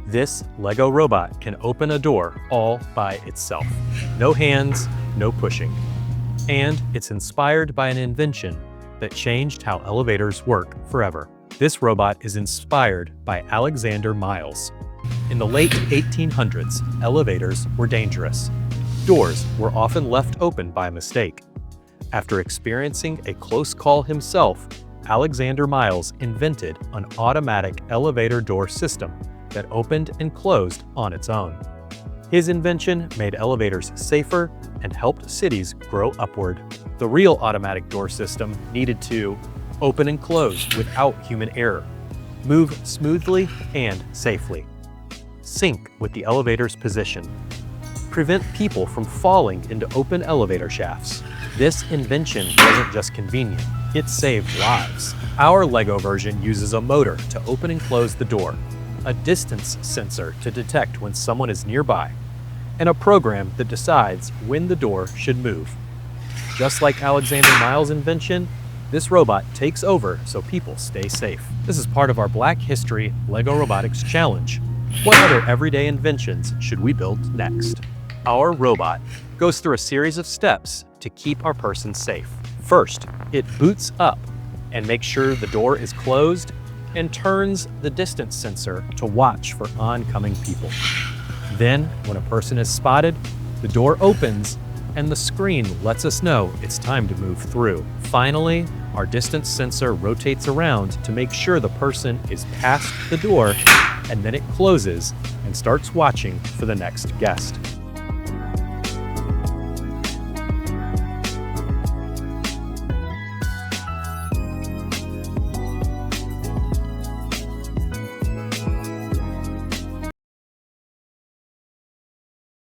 This LEGO robot can open a door all by itself. No hands, no pushing. And it's inspired by an invention that changed how elevators work forever. This robot is inspired by Alexander Miles. In the late 1800s, elevators were dangerous. Doors were often left open by mistake. After experiencing a close call himself, Alexander Miles invented an automatic elevator door system that opened and closed on its own. His invention made elevators safer and helped cities grow upward. The real automatic door system needed to open and close without human error, move smoothly and safely, sync with the elevator's position, prevent people from falling into open elevator shafts. This invention wasn't just convenient, it saved lives. Our LEGO version uses a motor to open and close the door, a distance sensor to detect when someone is nearby, and a program that decides when the door should move. Just like Alexander Miles' invention, this robot takes over so people stay safe. This is part of our Black History LEGO Robotics Challenge. What other everyday inventions should we build next? Our robot goes through a series of steps to keep our person safe. First, it boots up and makes sure the door is closed and turns the distance sensor to watch for oncoming people. Then, when a person is spotted, the door opens and the screen lets us know it's time to move through. Finally, our distance sensor rotates around to make sure the person is past the door, and then it closes and starts watching for the next guest.